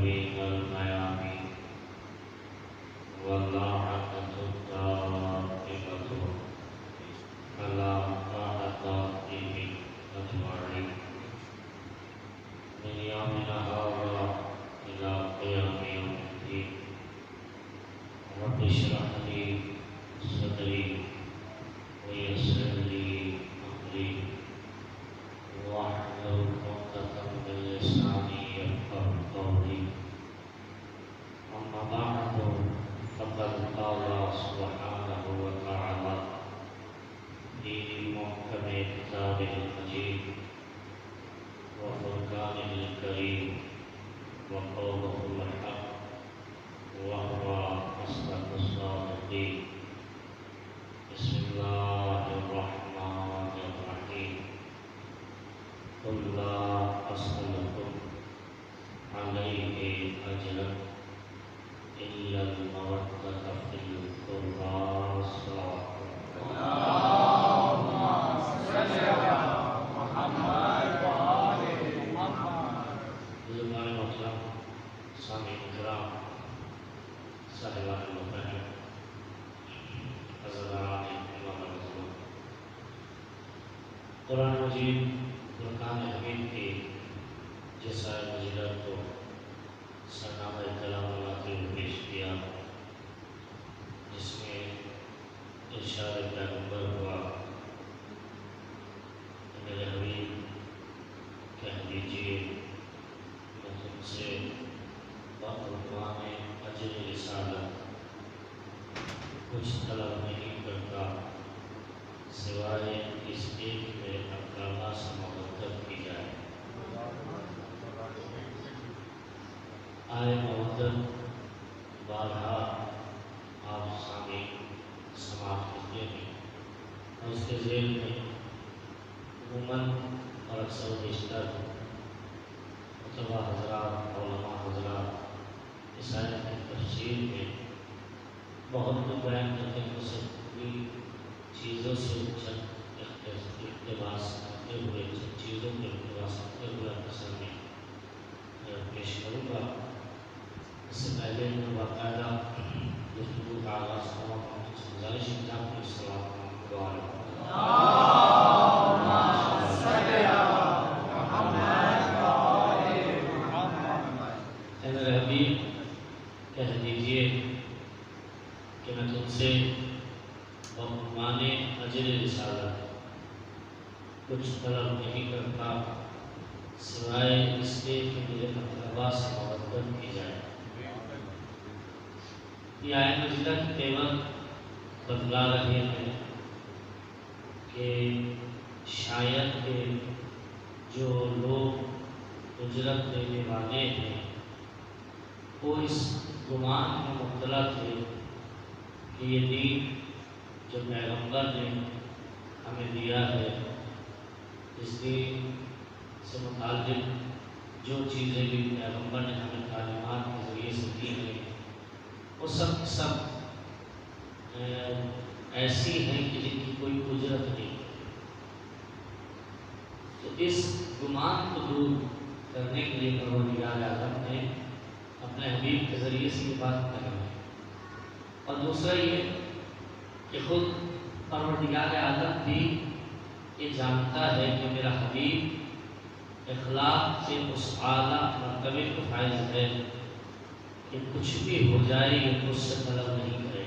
التأويل والبيان واللعنة الدائمة على أعدائه أجمعين من يومنا هذا إلى قيام يوم الدين. رب اشرح لي صدري ويسر لي أمري واحلل عقدة من لساني يفقهوا قولي. أما بعد فقد قال سبحانه وتعالى في محكم كتابه المجيد وفرقانه الكريم وقوله الحق وهو أصدق الصادقين. بسم الله الرحمن الرحيم. قل لا أسألكم عليه أجرا إلا المودة في القربى. اللهم صل على محمد وآل محمد. بزرگان محترم، سامعین کرام، صاحبان محترم، حضرات امام الرسول، قرآن مجید فرقان حمید کی جیسا مجیدت کو سرنامہ کلام اللہ کے پیش کیا، جس میں ارشاد پیغمبر ہوا کہ میرے حبیب کہہ دیجیے میں تم سے بعنوان اجر رسالت کچھ طلب نہیں کرتا سوائے اس ایک میں اقامہ سے محبت کی جائے. آئے محبت بارہا آپ سامعین سماعت کرتے ہیں اور اس کے ذیل میں عموماً اور اکثر بیشتر خطبہ حضرات، علماء حضرات اس آیت کی تفسیر میں بہت کچھ بیان کرتے ہیں. اسے پوری چیزوں سے چند اقتباس کرتے ہوئے، چند چیزوں کے اقتباس کرتے ہوئے اپنے سامنے پیش کروں گا. اس سے پہلے میں باقاعدہ گفتگو کا آغاز کروں گا. گزارش کی جاتی ہے السلام علیکم. اے میرے حبیب کہہ دیجئے کہ میں تم سے بعنوان اجر رسالت کچھ طلب نہیں کرتا سوائے اس کے کہ میرے اقربا سے محبت کی جائے. یہ آیت مجیدہ کی قیمت بتلا رہے ہیں کہ شاید کہ جو لوگ اجرت دینے والے ہیں وہ اس گمان میں مبتلا تھے کہ یہ دین جو پیغمبر نے ہمیں دیا ہے، اس دین سے متعلق جو چیزیں بھی پیغمبر نے ہمیں تعلیمات کے ذریعے سے دی ہیں وہ سب ایسی ہیں کہ جن کی کوئی اجرت نہیں. تو اس گمان کو دور کرنے کے لیے پروردگار اعظم نے اپنے حبیب کے ذریعے سے یہ بات کہی ہے. اور دوسرا یہ کہ خود پروردگار اعظم بھی یہ جانتا ہے کہ میرا حبیب اخلاق کے اس اعلیٰ مرتبے کو فائز ہے کہ کچھ بھی ہو جائے یہ مجھ سے طلب نہیں کرے.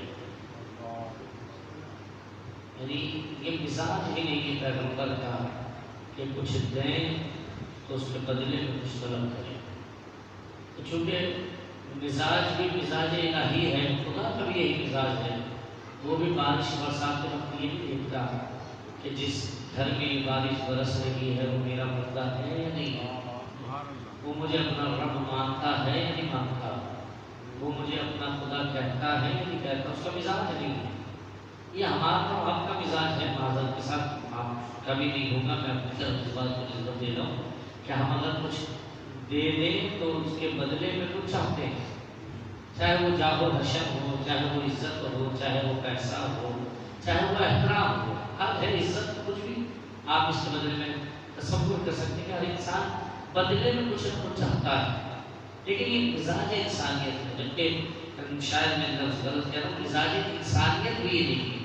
یعنی یہ مزاج ہی نہیں ہے پیغمبر کا کہ کچھ دیں تو اس کے بدلے میں کچھ طلب کریں. تو چونکہ مزاج بھی مزاج الہی ہے، خدا کا بھی یہی مزاج ہے. وہ بھی بارش برسات کے وقت یہ نہیں دیکھتا کہ جس گھر میں بارش برس رہی ہے وہ میرا بندہ ہے یا نہیں ہے، وہ مجھے اپنا رب مانتا ہے یا نہیں مانتا، وہ مجھے اپنا خدا کہتا ہے یا نہیں کہتا. اس کا مزاج نہیں ہے. یہ ہمارا اور آپ کا مزاج ہے. معذرت کے ساتھ آپ کبھی نہیں ہوگا، میں اپنی طرف اس بات کو نسبت دے رہا ہوں کہ ہم اگر کچھ دے دیں تو اس کے بدلے میں کچھ چاہتے ہیں، چاہے وہ جاہ و حشر ہو، چاہے وہ عزت ہو، چاہے وہ پیسہ ہو، چاہے وہ احترام ہو. ہر ہے عزت کچھ بھی آپ اس کے بدلے میں تصور کر سکتے ہیں کہ ہر انسان بدلے میں کچھ نہ کچھ چاہتا ہے. لیکن یہ مزاج انسانیت ہے، جبکہ شاید میں لفظ غلط کہہ رہا ہوں، مزاج انسانیت بھی یہ نہیں ہے،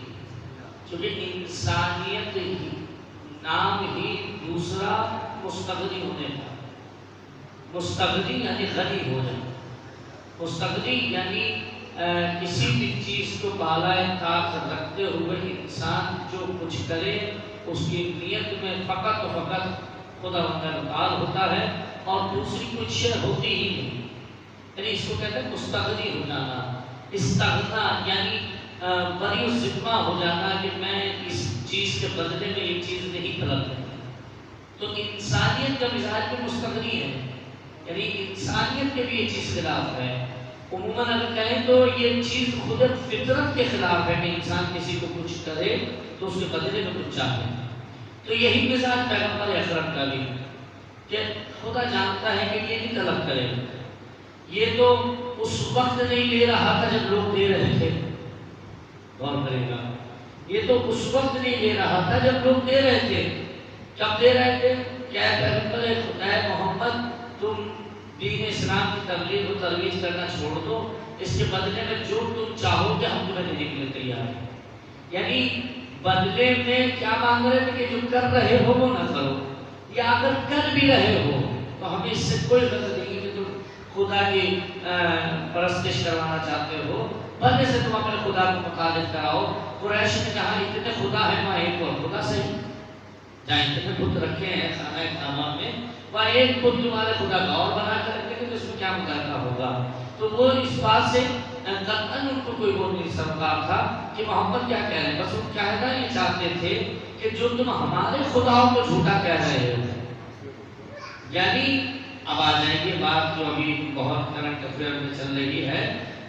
کیونکہ انسانیت ہی نام ہی دوسرا مستغنی ہونے کا، مستغنی یعنی غنی ہو جانا، مستغنی یعنی کسی بھی چیز کو بالائے طاق رکھتے ہوئے انسان جو کچھ کرے اس کی نیت میں فقط و فقط خدا تعالی ہوتا ہے اور دوسری کچھ شے ہوتی ہی نہیں، یعنی اس کو کہتے ہیں مستغنی ہو جانا، استغنا یعنی بری و ذمہ ہو جانا کہ میں اس چیز کے بدلے میں یہ چیز نہیں طلب کرتا۔ تو انسانیت کا مزاج بھی مستغنی ہے، یعنی انسانیت کے بھی یہ چیز خلاف ہے۔ عموماً اگر کہیں تو یہ چیز خود فطرت کے خلاف ہے کہ انسان کسی کو کچھ کرے تو اس کے بدلے میں کچھ چاہے، تو یہی مزاج پیغمبر اکرم کا بھی کہ خدا جانتا ہے کہ یہ نہیں طلب کرے، یہ تو اس وقت نہیں لے رہا تھا جب لوگ دے رہے تھے، غور کرے گا، یہ تو اس وقت نہیں لے رہا تھا جب لوگ دے رہے تھے، کب دے رہے تھے؟ کیا پیغمبر خدا محمد تم دین اسلام کی تبلیغ و ترویج کرنا چھوڑ دو، اس کے بدلے میں جو تم چاہو گے ہم تمہیں دینے کے لیے تیار ہیں، یعنی بدلے میں کیا مانگ رہے تھے کہ جو کر رہے ہو وہ نہ کرو، یا اگر کر بھی رہے ہو تو ہمیں اس سے کوئی غرض نہیں کہ تم خدا کی پرستش کروانا چاہتے ہو، بلکہ سے تم اپنے خدا کو مخالف کراؤ۔ قریش نے کہا اتنے خدا ہے وہاں ایک اور خدا صحیح، جہاں اتنے بت رکھے ہیں خانہ کعبہ میں، وہاں ایک بت تمہارے خدا کا اور بنا کر رکھے گے تو اس میں کیا مقابلہ ہوگا؟ تو وہ اس بات سے قطعاً ان کو کوئی وہ نہیں سرکار تھا کہ محمد کیا کہہ رہے ہیں، بس وہ کہنا یہ چاہتے تھے کہ جو تم ہمارے خداؤں کو جھوٹا کہہ رہے ہو، یعنی اب آ جائیں گے بات جو ابھی بہت کرنٹ افیئر میں چل رہی ہے،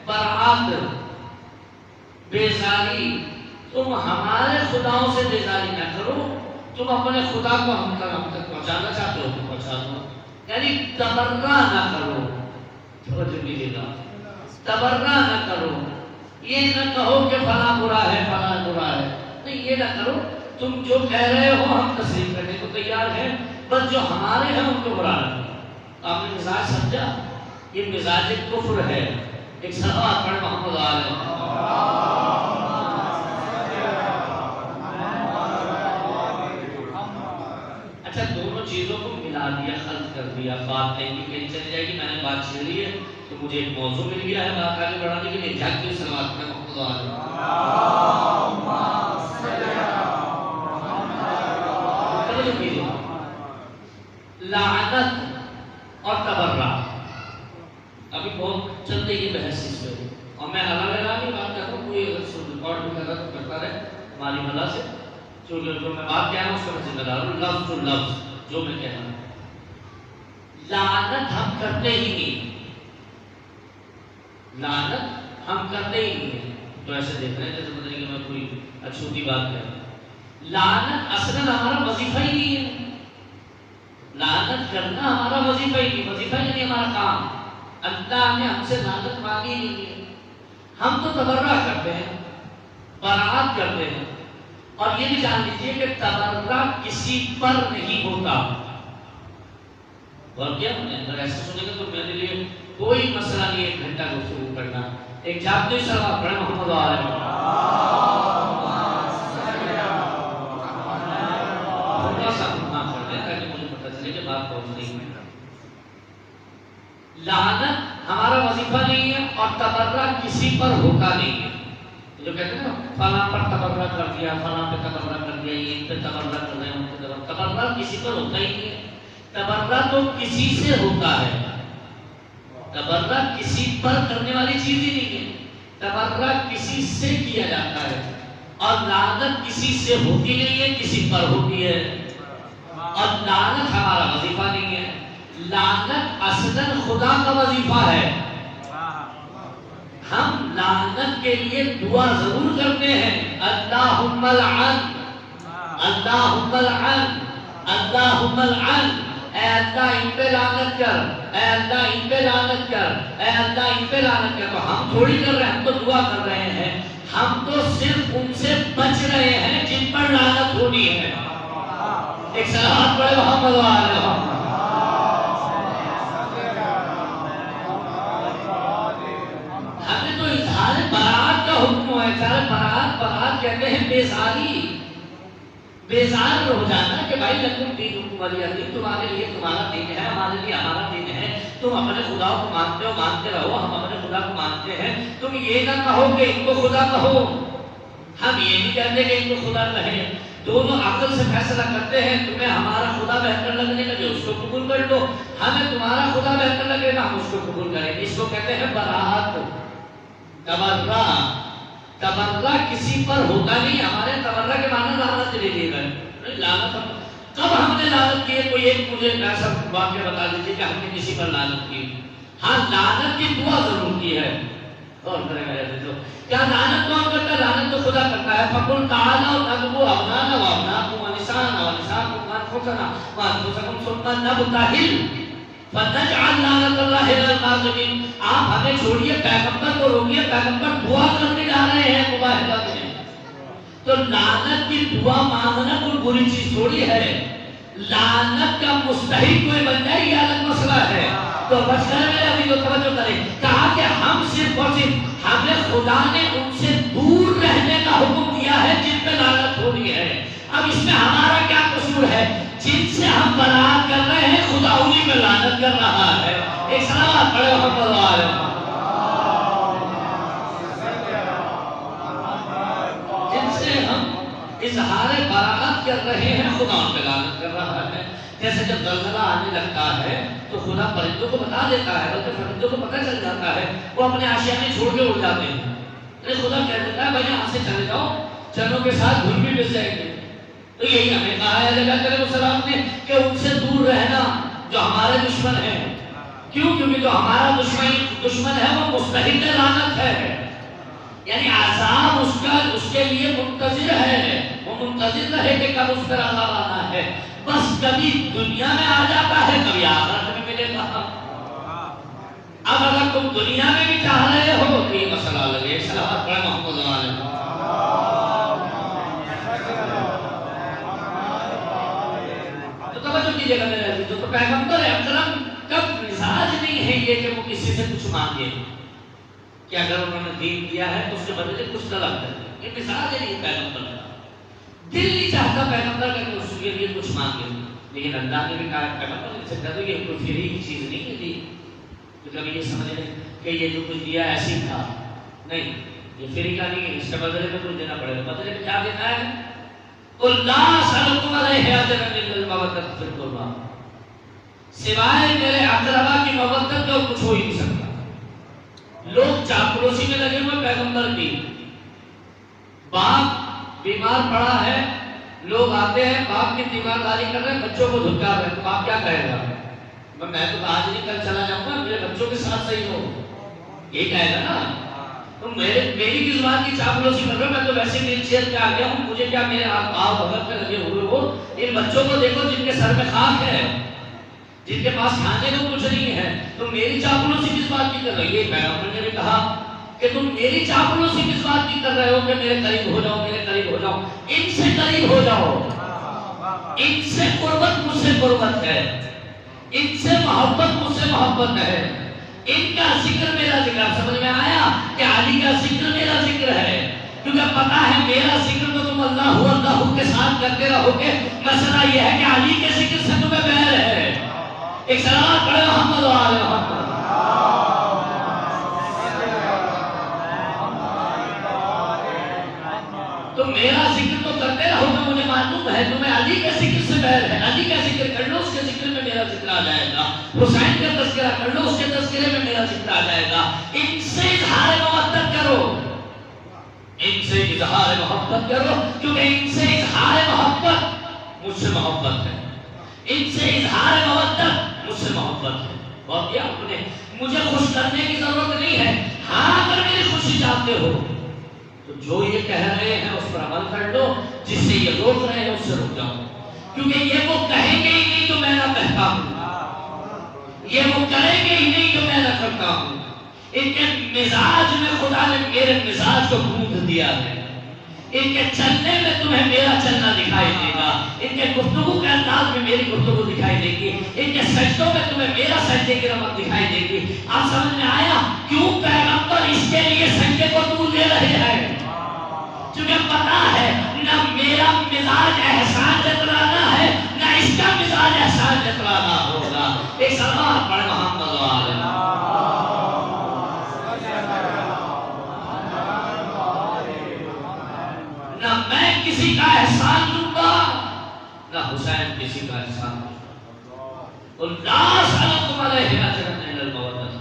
برات بیزاری، تم ہمارے خداؤں سے بیزاری نہ کرو، تم اپنے خدا کو ہم تک پہنچانا چاہتے ہو تو پہنچا دو، یعنی تبرہ نہ کرو، تبرہ نہ کرو، یہ نہ کہو کہ فلاں برا ہے فلاں برا ہے، نہیں یہ نہ کرو، تم جو کہہ رہے ہو ہم تسلیم کرنے کو تیار ہیں، بس جو ہمارے ہیں ان کو برا نہیں۔ آپ نے مزاج سمجھا؟ یہ مزاج کفر ہے۔ ایک صلوات پڑھ محمد علیہ۔ اچھا دونوں چیزوں کو ملا دیا، خلط کر دیا، بات نہیں کہ چل جائے گی، میں نے بات چھیڑ لی ہے تو مجھے ایک موضوع مل گیا ہے بات آگے بڑھانے کے لیے، جھک کے صلوات پڑھ محمد علیہ۔ لعنت اور تبرہ ابھی بہت چلتے یہ بحث اس پہ، اور میں الگ نہیں بات کرتا ہوں، کوئی اگر ریکارڈ بھی کر رہا تو کرتا رہے ہماری بھلا سے، جو میں بات کہہ رہا ہوں اس کا میں ذمہ دار ہوں، لفظ تو لفظ جو میں کہہ رہا ہوں، لعنت ہم کرتے ہی نہیں، لعنت ہم کرتے ہی نہیں ہیں، تو ایسے دیکھ رہے ہیں جیسے پتہ نہیں کہ میں کوئی اچھوتی بات کہہ رہا ہوں، لعنت اصلاً ہمارا وظیفہ ہی نہیں ہے، لعنت کرنا ہمارا وظیفہ ہی نہیں، وظیفہ ہی نہیں ہمارا کام، اللہ نے ہم سے لعنت مانگی نہیں ہے، ہم تو تبرہ کرتے ہیں، برات کرتے ہیں، اور یہ بھی جان لیجیے کہ تبرہ کسی پر نہیں ہوتا، اور کیا اگر ایسا سنے گا تو میرے لیے کوئی مسئلہ نہیں ایک گھنٹہ گفتگو کرنا، ایک جاتے ہی صلوات پڑھیں محمد علیہ، تھوڑا سا گناہ کر دیں تاکہ مجھے پتہ چلے کہ بات پہنچ رہی ہے۔ لعنت ہمارا وظیفہ نہیں ہے اور تبرہ کسی پر ہوتا نہیں ہے، جو کہتے ہیں نا فلاں پر تبرہ کر دیا، فلاں پہ تبرہ کر دیا، یہ پہ تبرہ کر رہے ہیں، ان پہ تبرہ کسی پر ہوتا ہی نہیں ہے، تبرہ تو کسی سے ہوتا ہے، تبرہ کسی پر کرنے والی چیز ہی نہیں ہے، تبرہ کسی سے کیا جاتا ہے، اور لعنت کسی سے ہوتی نہیں ہے، کسی پر ہوتی ہے، اور لعنت ہمارا وظیفہ نہیں ہے، لعنت اصلاً خدا کا وظیفہ ہے، ہم لعنت کے لیے دعا ضرور کرتے ہیں، اللہم العن اللہم العن اللہم العن، اے اللہ ان پہ لعنت کر، اے اللہ ان پہ لعنت کر، اے اللہ ان پہ لعنت کر، تو ہم تھوڑی کر رہے ہیں، ہم تو دعا کر رہے ہیں، ہم تو صرف ان سے بچ رہے ہیں جن پر لعنت ہونی ہے۔ ایک صلوات پڑھے محمد علیہ۔ کہتے ہیں بیزاری، بیزار ہو جانا کہ بھائی لکم دینکم ولی دین، تمہارے لیے تمہارا دین ہے، ہمارے لیے ہمارا دین ہے، تم اپنے خدا کو مانتے ہو، مانتے رہو، ہم اپنے خدا کو مانتے ہیں، تم یہ نہ کہو کہ ان کو خدا کہو، ہم یہ نہیں کہتے کہ ان کو خدا کہیں، دونوں عقل سے فیصلہ کرتے ہیں، تمہیں ہمارا خدا بہتر لگنے لگے اس کو قبول کر لو، ہمیں تمہارا خدا بہتر لگے گا ہم اس کو قبول کریں گے۔ اس کو کہتے ہیں براءت۔ تبرہ، تبرہ کسی پر ہوتا نہیں، ہمارے تبرہ کے معنی لعنت لے لیے گئے، لعنت کب ہم نے لعنت کی ہے؟ کوئی ایک مجھے ایسا واقعہ بتا دیجیے کہ ہم نے کسی پر لعنت کی؟ ہاں لعنت کی دعا ضرور کی ہے، اور کرے گا جو کیا لعنت کون کرتا ہے؟ لعنت تو خدا کرتا ہے۔ فَقُلْ تَعَالَوْا نَدْعُو أَبْنَاءَنَا وَأَبْنَاءَكُمْ وَنِسَاءَنَا وَنِسَاءَكُمْ وَأَنفُسَنَا وَأَنفُسَكُمْ ثُمَّ نَبْتَهِلْ فَنَجْعَلْ لَعْنَتَ اللَّهِ عَلَى الْكَاذِبِينَ۔ آپ ہمیں چھوڑیے، پیغمبر کو روکیے، پیغمبر دعا کرنے جا رہے ہیں مباہلہ میں، تو لعنت کی دعا مانگنا کوئی بری چیز تھوڑی ہے، لعنت کا مستحق کوئی بن جائے یہ الگ مسئلہ ہے۔ تو بچ کر میں ابھی جو توجہ کریں، کہا کہ ہم صرف اور صرف ہمیں خدا نے ان سے دور رہنے کا حکم دیا ہے جن پہ لعنت ہو رہی ہے۔ اب اس میں ہمارا کیا قصور ہے؟ جن سے ہم برات کر رہے ہیں خدا انہی پہ لعنت کر رہا ہے۔ ایک سلام پڑھے محمد وآلہ، جن سے ہم اظہار براءت کر رہے ہیں خدا ان پہ لعنت کر رہا ہے۔ جیسے جب زلزلہ آنے لگتا ہے تو خدا پرندوں کو بتا دیتا ہے، بلکہ پرندوں کو پتہ چل جاتا ہے، وہ اپنے آشیانے چھوڑ کے اڑ جاتے ہیں، خدا کہہ دیتا ہے بھائی یہاں سے چلے جاؤ، چنوں کے ساتھ گھل بھی مل جائیں گے۔ تو یہی ہمیں کہا ہے نبی علیہ السلام نے کہ ان سے دور رہنا جو ہمارے دشمن ہیں۔ کیوں؟ کیونکہ جو ہمارا دشمن ہے وہ مستحق لعنت ہے، یعنی عذاب اس کے لیے منتظر ہے، وہ منتظر رہے کہ کب اس پر عذاب آنا ہے، بس کبھی دنیا میں آ جاتا ہے کبھی آخرت میں ملے گا۔ اب اگر تم دنیا میں بھی چاہ رہے ہو تو یہ مسئلہ لگے، صلوات پڑھے محمد علیہ۔ تو توجہ کیجیے گا میرے عزیزو، تو پیغمبر اکرم کب مزاج نہیں ہے یہ کہ وہ کسی سے کچھ مانگے کہ اگر انہوں نے دین دیا ہے تو اس کے بدلے کچھ طلب کرے، یہ مزاج نہیں پیغمبر کا، دل نہیں چاہتا پیغمبر کا کہ اس کے لیے کچھ مانگے، لیکن اللہ نے بھی کہا پیغمبر ان سے کہہ دو یہ کوئی فری کی چیز نہیں ہے دی، تو کبھی یہ سمجھ لیں کہ یہ جو کچھ دیا ایسی تھا، نہیں، یہ فری کا نہیں ہے، اس کے بدلے میں کچھ دینا پڑے گا۔ بدلے میں کیا دینا ہے؟ قُلْ لَا أَسْأَلُكُمْ عَلَيْهِ أَجْرًا إِلَّا الْمَوَدَّةَ فِي الْقُرْبَى، سوائے میرے اقربا کی مودت کا کچھ ہو ہی نہیں سکتا۔ لوگ چاپلوسی میں لگے ہوئے پیغمبر کی، باپ بیمار پڑا ہے، لوگ آتے ہیں باپ کی تیمارداری کر رہے ہیں، بچوں کو دھکا رہے ہیں، تو باپ کیا کہے گا؟ میں تو آج نہیں کل چلا جاؤں گا، میرے بچوں کے ساتھ صحیح ہو، یہ کہے گا نا۔ تو میری کی زبان کی چاپلوسی کر رہے ہو، میں تو ویسے ویل چیئر پہ آ گیا ہوں، مجھے کیا میرے آؤ بغل پہ لگے ہوئے ہو، ان بچوں کو دیکھو جن کے سر میں خاک ہے، جن کے پاس کھانے کو کچھ نہیں ہے، تو میری چاپلوسی کس بات کی کر رہی ہے؟ پیغمبر نے بھی کہا کہ تم میری چاپلوسی کس بات کی کر رہے ہو کہ میرے قریب ہو جاؤ، میرے قریب ہو جاؤ، ان سے قریب ہو جاؤ، ان سے قربت مجھ سے قربت ہے، ان سے محبت مجھ سے محبت ہے، ان کا ذکر میرا ذکر۔ آپ سمجھ میں آیا کہ علی کا ذکر میرا ذکر ہے، کیونکہ پتا ہے میرا ذکر تو تم اللہ کے ساتھ کرتے رہو گے، مسئلہ یہ ہے کہ علی کے ذکر سے تمہیں بیر ہے۔ ایک صلوات پڑھے محمد وآلہ محمد۔ تو میرا ذکر تو کرتے رہو گے، مجھے معلوم ہے تمہیں علی کے ذکر سے بیر ہے، علی کا ذکر کر لو، اس کے ذکر میں میرا ذکر آ جائے گا، حسین کا تذکرہ کر لو، اس کے تذکرے میں میرا ذکر آ جائے گا۔ ان سے اظہار محبت کرو، ان سے اظہار محبت کرو، کیونکہ ان سے اظہار محبت مجھ سے محبت ہے، ان سے اظہار محبت مجھ سے محبت ہے۔ اور کیا آپ نے مجھے خوش کرنے کی ضرورت نہیں ہے، ہاں اگر میری خوشی چاہتے ہو تو جو یہ کہہ رہے ہیں اس پر عمل کر لو، جس سے یہ روک رہے ہیں اس سے رک جاؤ، کیونکہ یہ وہ کہیں گے ہی نہیں جو میں نہ کہتا ہوں، یہ وہ کریں گے ہی نہیں جو میں نہ کرتا ہوں۔ ان کے مزاج میں خدا نے میرے مزاج کو گوندھ دیا ہے، ان کے چلنے میں تمہیں میرا چلنا دکھائی دے گا، ان کے گفتگو کے انداز میں میری گفتگو دکھائی دے گی، ان کے سجدوں میں تمہیں میرا سجدے کی رمق دکھائی دے گی۔ آپ سمجھ میں آیا کیوں پیغمبر اس کے لیے سجدے کو دور لے رہے ہیں؟ مجھے پتا ہے نہ میرا مزاج احسان جتلانا ہے نہ اس کا مزاج احسان جتلانا ہوگا. ایک سلام پڑھ محمد وآلہ. نہ میں کسی کا احسان لوں گا نہ حسین کسی کا احسان لوں گا. لا سألتم علیہ اجرا الا المودۃ.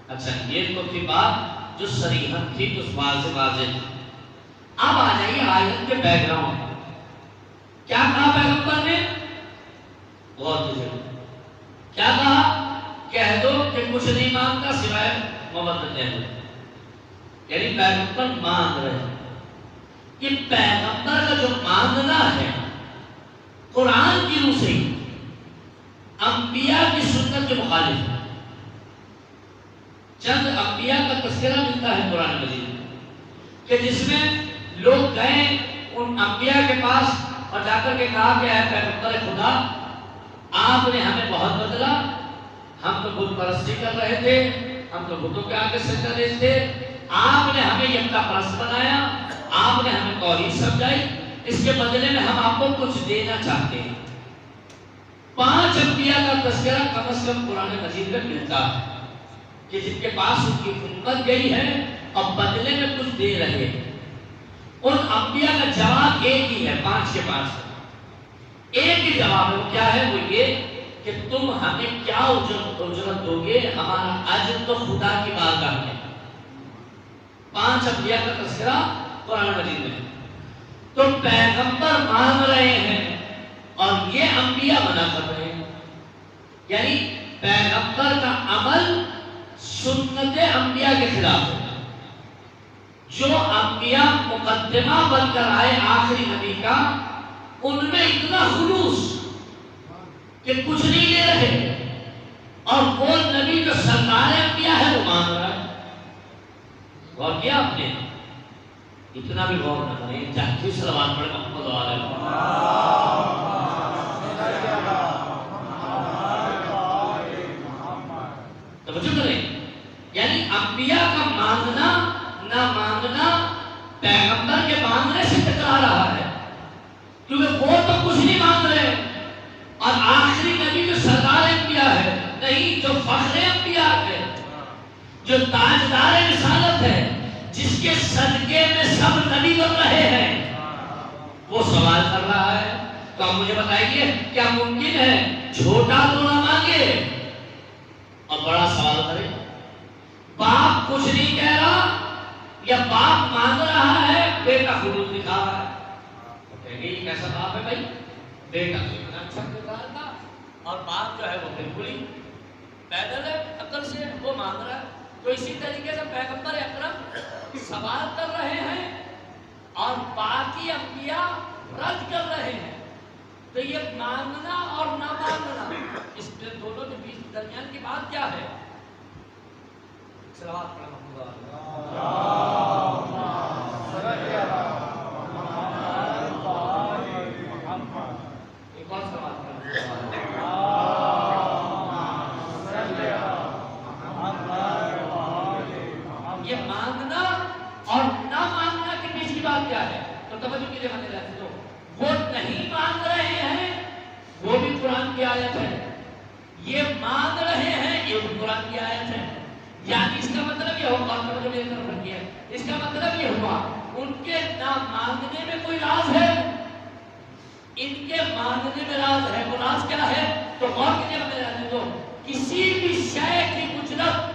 اچھا یہ تو تھی بات جو صریحاً تھی تو واضح تھی. اب آ جائیے آیت کے بیک گراؤنڈ. کیا کہا پیغمبر نے؟ غور کیجیے. کیا کہا؟ کہہ دو کہ کچھ نہیں مانگتا سوائے مودت. یعنی پیغمبر مانگ رہے ہیں. کہ پیغمبر کا جو مانگنا ہے قرآن کی روح سے انبیاء کی سنت کے مخالف ہے. چند انبیاء کا تذکرہ ملتا ہے قرآن مجید میں کہ جس میں لوگ گئے ان انبیاء کے پاس اور جا کر کے کہا کہ اے پیغمبر خدا آپ نے ہمیں بہت بدلا. ہم تو بت پرستی کر رہے تھے, ہم تو بتوں کے آگے سجدہ دیتے تھے. آپ نے ہمیں یکتا پرست بنایا, آپ نے ہمیں توحید سمجھائی, اس کے بدلے میں ہم آپ کو کچھ دینا چاہتے ہیں. 5 انبیاء کا تذکرہ کم از کم قرآن مجید میں ملتا ہے کہ جن کے پاس ان کی امت گئی ہے اور بدلے میں کچھ دے رہے ہیں. ان انبیاء کا جواب ایک ہی ہے 5 کے 5. ایک ہی جواب ہے. وہ کیا ہے؟ وہ یہ کہ تم ہمیں کیا اجرت دو گے, ہمارا اجر تو خدا کی بارگاہ میں. 5 انبیاء کا تذکرہ قرآن مجید میں. تو پیغمبر مانگ رہے ہیں اور یہ انبیاء منع کر رہے ہیں. یعنی پیغمبر کا عمل سنت انبیاء کے خلاف ہے. جو انبیاء مقدمہ بن کر آئے آخری نبی کا, ان میں اتنا خلوص کہ کچھ نہیں لے رہے, اور وہ نبی جو سرکار انبیاء ہے وہ مانگ رہا ہے. غور کیا آپ نے؟ اتنا بھی غور نہ کریں. چاہیے صلوات پڑھیں محمد وآلہ. توجہ کریں. یعنی انبیاء کا مانگنا نہ مانگنا پیغمبر کے مانگنے سے ٹکرا رہا ہے, کیونکہ وہ تو کچھ نہیں مانگ رہے. اور آخری نبی جو سردار انبیاء ہے, نہیں, جو فخر انبیاء ہے, جو تاجدار رسالت ہے, جس کے صدقے میں سب نبی بن رہے ہیں, وہ سوال کر رہا ہے. تو آپ مجھے بتائیے کیا ممکن ہے چھوٹا تو نہ مانگے اور بڑا سوال کرے؟ باپ کچھ نہیں کہہ رہا یا باپ مانگ رہا ہے, بیٹا خلوص دکھا رہا ہے. کہیں گے یہ کیسا باپ ہے بھائی؟ بیٹا اتنا اچھا دکھا رہا تھا اور باپ جو ہے وہ بالکل ہی پیدل ہے, عقل سے وہ مانگ رہا ہے. تو اسی طریقے سے پیغمبر اکرم سوال کر رہے ہیں اور باقی انبیاء رد کر رہے ہیں. تو یہ مانگنا اور نہ مانگنا, اس دونوں کے بیچ درمیان کی بات کیا ہے؟ صلوات پڑھیں محمد ایک اور سوال یہ مانگنا اور نہ مانگنا کے بیچ کی بات کیا ہے؟ تو توجہ کیجیے مانے جاتے تو وہ نہیں مانگ رہے ہیں, وہ بھی قرآن کی آیت ہے. یہ مانگ رہے ہیں, یہ بھی قرآن کی آیت ہے. یعنی اس کا مطلب یہ ہوگا, توجہ میری طرف رکھیے, اس کا مطلب یہ ہوا ان کے نہ مانگنے میں کوئی راز ہے, ان کے مانگنے میں راز ہے. وہ راز کیا ہے؟ تو غور کیجیے مانے جاتے تو کسی بھی شے کی اجرت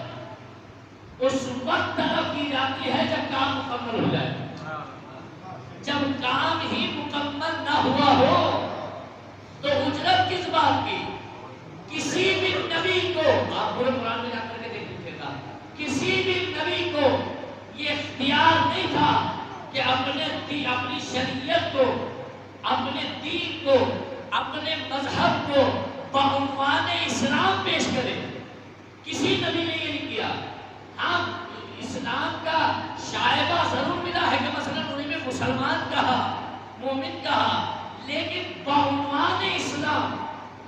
اس وقت طلب کی جاتی ہے جب کام مکمل ہو جائے. جب کام ہی مکمل نہ ہوا ہو تو اجرت کس بات کی؟ کسی بھی نبی کو, آپ پورے قرآن میں جا کر کے دیکھ لیجیے گا, کسی بھی نبی کو یہ اختیار نہیں تھا کہ اپنی شریعت کو, اپنے دین کو, اپنے مذہب کو بعنوان اسلام پیش کرے. کسی نبی نے یہ نہیں کیا. ہاں اسلام کا شائبہ ضرور ملا ہے کہ مثلا انہیں میں مسلمان کہا, مومن کہا, لیکن بعنوان اسلام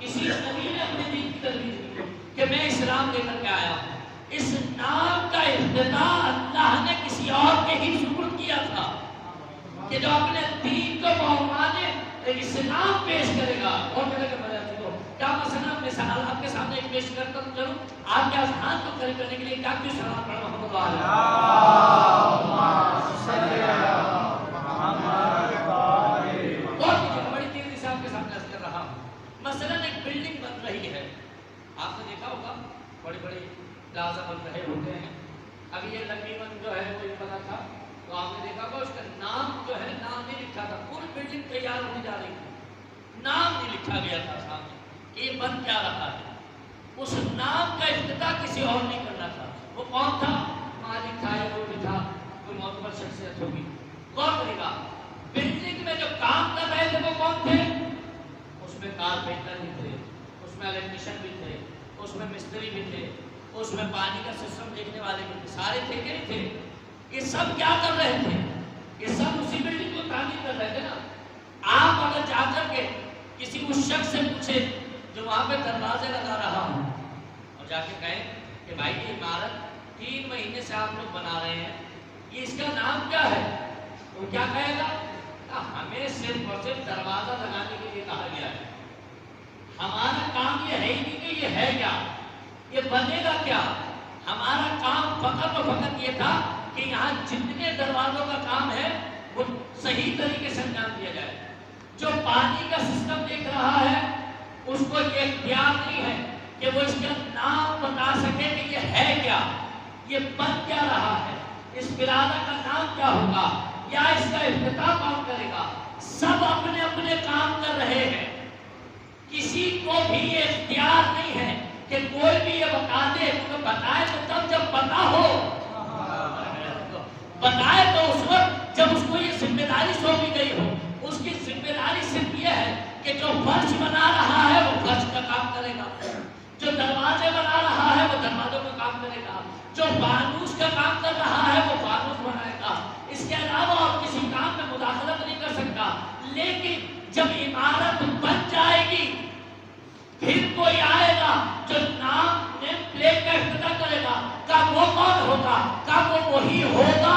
کسی نبی نے اپنے دین کی تجویز کی کہ میں اسلام لے کر کے آیا ہوں. اس نام کا افتتاح اللہ نے کسی اور کے ہی سپرد کیا تھا. جو اپنے دین کو بعنوان اسلام پیش کرے گا. اور میرے کہ کیا مثلا مثال آپ کے سامنے ایک پیش کرتا ہوں. چلو آپ کے اذہان کو قریب کرنے کے لیے کیا کیوں سلام پڑھا محمد بڑی تیزی سے آپ کے سامنے عرض کر رہا ہوں. مثلا ایک بلڈنگ بن رہی ہے. آپ نے دیکھا ہوگا بڑی بڑی پلازا بن رہے ہوتے ہیں. ابھی یہ تقریباً جو ہے وہ بنا تھا تو آپ نے دیکھا ہوگا اس کا نام جو ہے نام نہیں لکھا تھا. پوری بلڈنگ تیار ہونے جا رہی تھی, نام نہیں لکھا گیا تھا سامنے کہ یہ بن کیا رہا ہے. اس نام کا افتتاح کسی اور نہیں کرنا تھا. وہ کون تھا؟ مالک تھا یا وہ بھی تھا, کوئی معتبر شخصیت ہوگی. غور کرے گا بلڈنگ میں جو کام کر رہے تھے وہ کون تھے؟ اس میں کارپینٹر بھی تھے, اس میں الیکٹریشین بھی تھے, اس میں مستری بھی تھے, اس میں پانی کا سسٹم دیکھنے والے بھی تھے. سارے تھے کہ نہیں تھے؟ یہ سب کیا کر رہے تھے؟ یہ سب اسی بلڈنگ کو تعمیر کر رہے تھے نا. آپ اگر جا کر کے کسی اس شخص سے پوچھے جو وہاں پہ دروازے لگا رہا ہوں اور جا کے کہیں کہ بھائی یہ عمارت 3 مہینے سے آپ لوگ بنا رہے ہیں, یہ اس کا نام کیا ہے, تو کیا کہے گا؟ ہمیں صرف اور صرف دروازہ لگانے کے لیے کہا گیا ہے, ہمارا کام یہ ہے ہی نہیں کہ یہ ہے کیا, یہ بنے گا کیا. ہمارا کام فقط و فقط یہ تھا کہ یہاں جتنے دروازوں کا کام ہے وہ صحیح طریقے سے انجام دیا جائے. جو پانی کا سسٹم دیکھ رہا ہے اس کو یہ اختیار نہیں ہے کہ وہ اس کا نام بتا سکے کہ یہ ہے کیا, یہ بن کیا رہا ہے, اس پلازا کا نام کیا ہوگا, یا اس کا افتتاح کون کرے گا. سب اپنے اپنے کام کر رہے ہیں. کسی کو بھی یہ اختیار نہیں ہے کہ کوئی بھی یہ بتا دے. بتائے تو تب جب پتا ہو, بتائے تو اس وقت جب اس کو یہ ذمہ داری سونپی گئی ہو. اس کی ذمہ داری صرف یہ ہے کہ جو فرش بنا رہا ہے وہ فرش کا کام کرے گا, جو دروازے بنا رہا ہے وہ دروازوں کا کام کرے گا, جو فانوس کا کام کر رہا ہے وہ فانوس بنائے گا. اس کے علاوہ اور کسی کام میں مداخلت نہیں کر سکتا. لیکن جب عمارت بن جائے گی پھر کوئی آئے گا جو نام نیم پلیٹ کا افتتاح کرے گا. کب وہ کون ہوگا؟ کب وہ وہی ہوگا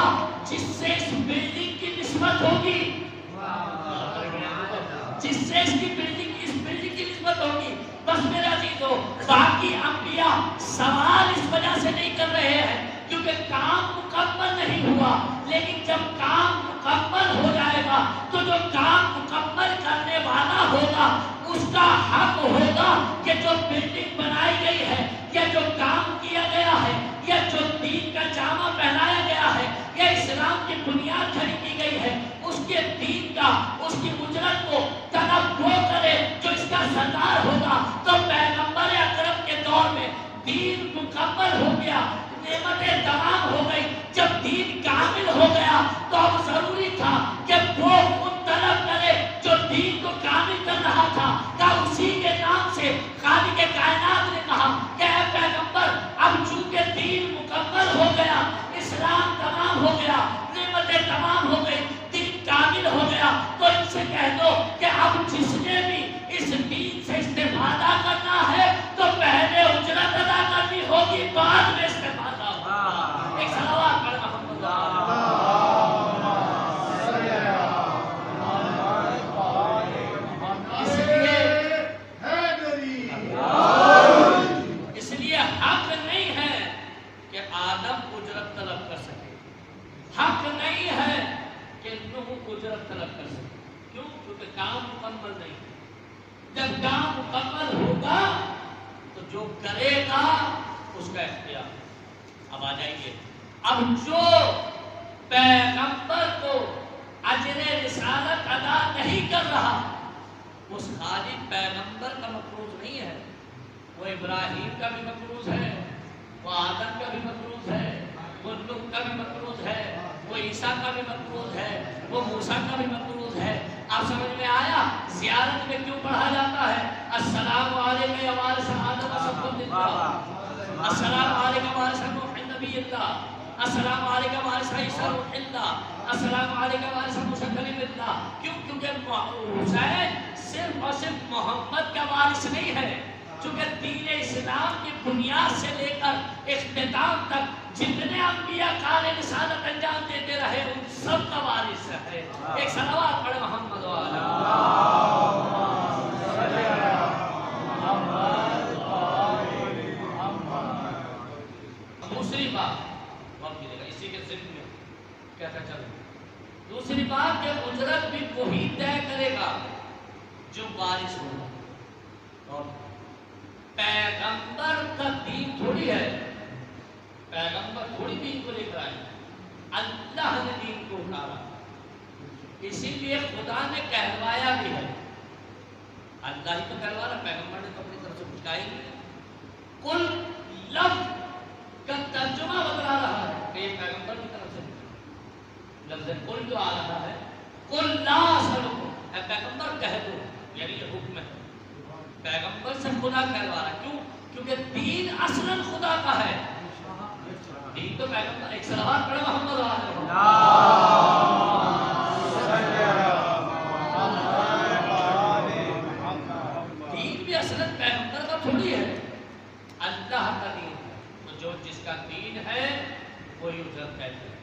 جس سے اس بلڈنگ کی نسبت ہوگی, جس سے اس بلڈنگ کی نسبت ہوگی. بس میرا عزیزو, باقی انبیاء سوال اس وجہ سے نہیں کر رہے ہیں کیونکہ کام مکمل نہیں ہوا. لیکن جب کام مکمل ہو جائے گا تو جو کام مکمل کرنے والا ہوگا اس کا حق ہوگا کہ جو بلڈنگ بنائی گئی ہے یا جو کام کیا گیا ہے یا جو دین کا جامع پہنایا گیا ہے یا اسلام کی بنیاد کھڑی کی گئی ہے اس کے دین کا, اس کی اجرت کو طلب وہ کرے جو اس کا سردار ہوگا. تو پیغمبر اکرم کے دور میں دین مکمل ہو گیا, نعمتیں تمام ہو گئی. جب دین کامل ہو گیا تو اب ضروری تھا کہ وہ خود طلب کرے جو دین کو کامل کر رہا تھا. اسی کے نام سے خالق کائنات نے کہا کہ اے پیغمبر اب چونکہ دین مکمل ہو گیا, اسلام تمام ہو گیا, نعمتیں تمام ہو گئی, دین کامل ہو گیا, تو ان سے کہہ دو کہ اب جس نے بھی اس دین سے استفادہ کرنا ہے تو پہلے اجرت ادا کرنی ہوگی, بعد میں استفادہ ہوگا. ایک صلوات پڑھ محمد اس لیے حق نہیں ہے کہ آدم اجرت طلب کر سکے, حق نہیں ہے کہ نوح اجرت طلب کر سکے. کیوں؟ کیونکہ کام مکمل نہیں ہے. جب کام مکمل ہوگا تو جو کرے گا اس کا اختیار. اب آ جائیے, اب جو پیغمبر کو اجر رسالت ادا نہیں کر رہا اس خالی پیغمبر کا مفروض نہیں ہے, وہ ابراہیم کا بھی مفروض ہے, وہ آدم کا بھی مفروض ہے, وہ نوح کا بھی مفروض ہے, وہ عیسیٰ کا بھی مفروض ہے, وہ موسیٰ کا بھی مفروض ہے. آپ سمجھ میں آیا زیارت میں کیوں پڑھا جاتا ہے السلام علیکم یا وارث آدم وصحبہ اللہ, السلام علیکم وارث نوح نبی اللہ, السلام علیکم وارث عیسیٰ روح اللہ, السلام علیکم وارث موسیٰ کلیم اللہ. کیوں؟ کیونکہ حسین صرف اور صرف محمد کا وارث نہیں ہے, چونکہ دین اسلام کی بنیاد سے لے کر اختتام تک جتنے انبیاء کار رسالت انجام دیتے رہے ان سب کا وارث ہے. ایک ایک صلوات پڑھے محمد والا دوسری بات وقت ملے گا اسی کے ذکر میں کہتا چلو. دوسری بات کہ اجرت بھی وہی طے کرے گا جو وارث ہوگا. اور پیغمبر کا دین تھوڑی ہے, پیغمبر تھوڑی دین کو لے کر آئے, اللہ نے دین کو اتارا. اسی لیے خدا نے کہلوایا بھی ہے, اللہ ہی تو کہلوا رہا, پیغمبر نے تو اپنی طرف سے کچھ کہا ہی نہیں. کل لفظ کا ترجمہ بتلا رہا ہے کہ یہ پیغمبر کی طرف سے لفظ کل جو آ رہا ہے, کل لا اسألکم, اے پیغمبر کہہ دو, یعنی یہ حکم ہے پیغمبر سے خدا کہلوا رہا. کیوں؟ کیونکہ دین اصلاً خدا کا ہے. دین تو پیغمبر, ایک صلوات پڑھے محمد دین بھی اصلاً پیغمبر کا تھوڑی ہے, اللہ کا دین ہے. تو جو جس کا دین ہے وہی اجرت کہتے ہیں.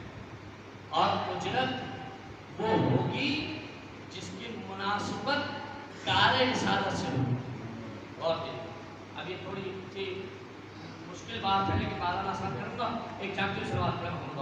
اور اجرت وہ ہوگی جس کی مناسبت دار رسالت سے ہوگی. اور اب یہ تھوڑی سی مشکل بات ہے لیکن بارہ آسان کروں گا. ایک چاہتی شروعات کریں محمد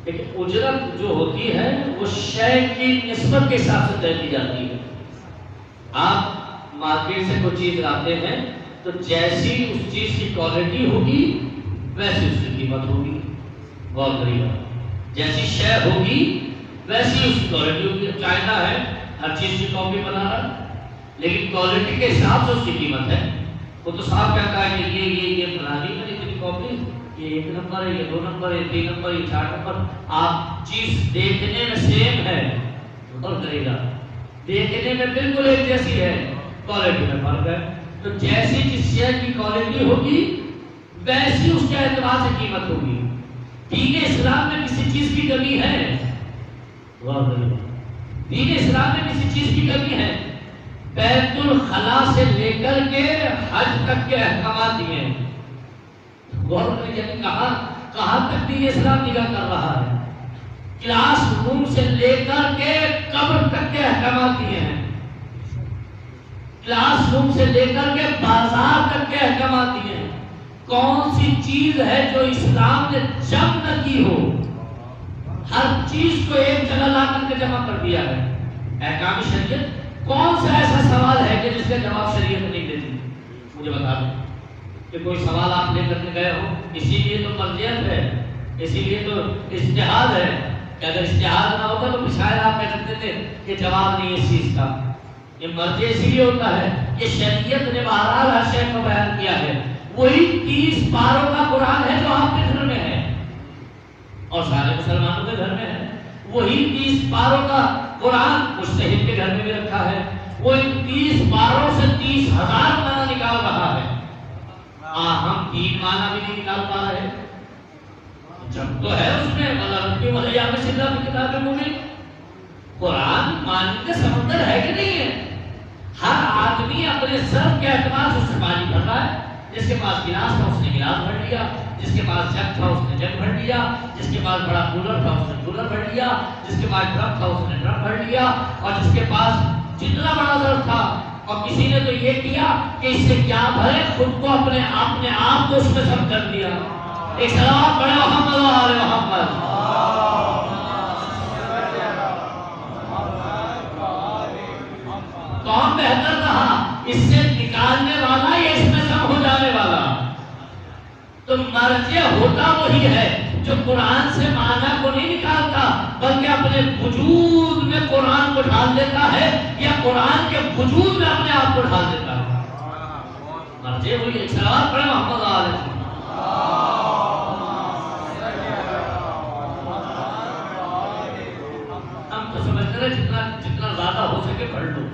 لیکن اجرت جو ہوتی ہے وہ شے کی نسبت کے حساب سے طے کی جاتی ہے. آپ مارکیٹ سے کوئی چیز لاتے ہیں تو جیسی اس چیز کی کوالٹی ہوگی ویسی اس کی قیمت ہوگی. غور کریے, جیسی شے ہوگی ویسی اس کی کوالٹی ہوگی. چائنا ہے, ہر چیز کی کاپی بنا رہا, لیکن کوالٹی کے حساب سے اس کی قیمت ہے. وہ تو صاحب کہتا ہے کہ یہ فلانی میں اتنی کاپی, یہ 1 نمبر ہے, یہ 2 نمبر ہے, یہ 3 نمبر, یہ 4 نمبر. آپ چیز دیکھنے میں سیم ہے, اور کرے گا دیکھنے میں بالکل ایک جیسی ہے, کوالٹی میں فرق ہے. تو جیسی جس شے کی کوالٹی ہوگی ویسی اس کے اعتبار سے قیمت ہوگی. دین اسلام میں کسی چیز کی کمی ہے, دین اسلام میں کسی چیز کی کمی ہے. بیت الخلا سے لے کر کے حج تک کے احکامات دیے ہیں. یعنی کہاں تک دین اسلام نگاہ کر رہا ہے. کلاس روم سے لے کر کے قبر تک کے احکامات دیے ہیں. کلاس روم سے لے کر کے بازار تک کے احکامات دیے ہیں. کون سی چیز ہے جو اسلام نے جمع نہ کی ہو؟ ہر چیز کو ایک جگہ لا کر کے جمع کر دیا ہے. احکام شریعت, کون سا ایسا سوال ہے کہ جس کا جواب شریعت نہیں دیتی؟ مجھے بتا دیں کہ کوئی سوال آپ لے کر کے گئے ہو, اسی لیے تو مرجعیت ہے, اسی لیے تو اجتہاد ہے. کہ اگر اجتہاد نہ ہوگا تو شاید آپ کہہ سکتے تھے کہ جواب نہیں اس چیز کا. یہ مرجع اسی لیے ہوتا ہے کہ شریعت نے بہرحال ہر شے کو بیان کیا ہے. وہی 30 پاروں کا قرآن ہے جو آپ کے گھر میں ہے اور سارے مسلمانوں کے گھر میں ہے. وہی 30 پاروں کا قرآن مجتہد کے گھر میں بھی رکھا ہے. وہ ان 30 پاروں سے 30,000 معنی نکال رہا ہے. ہم 3 معنی بھی نہیں نکال پا رہے. جب تو ہے اس میں کتاب مومن, قرآن معنی کے سمندر ہے کہ نہیں ہے. ہر آدمی اپنے سر کے اعتبار سے اس سے پانی بھر رہا ہے. جس کے پاس گلاس تھا اس نے گلاس بھر لیا, جس کے پاس جگ تھا اس نے جگ بھر لیا, جس کے پاس بڑا کولر تھا اس نے کولر بھر لیا, جس کے پاس ڈرم تھا اس نے ڈرم بھر لیا, اور جس کے پاس جتنا بڑا ظرف تھا. اور کسی نے تو یہ کیا کہ اس سے کیا بھرے, خود کو اپنے آپ کو اس میں سب کر دیا. ایک صلوات پڑھے محمد و آل محمد. کون بہتر رہا, اس سے نکالنے والا یا اس میں سب ہو جانے والا؟ تو مرجع ہوتا وہی ہے جو قرآن سے معنی کو نہیں نکالتا بلکہ اپنے وجود میں قرآن کو ڈال دیتا ہے, یا قرآن کے وجود میں اپنے آپ کو ڈال دیتا ہے. مرجع وہی ہے. صلوات پڑھے محمد علیہ وسلم. ہم تو سمجھتے ہیں جتنا زیادہ ہو سکے پڑھ لو.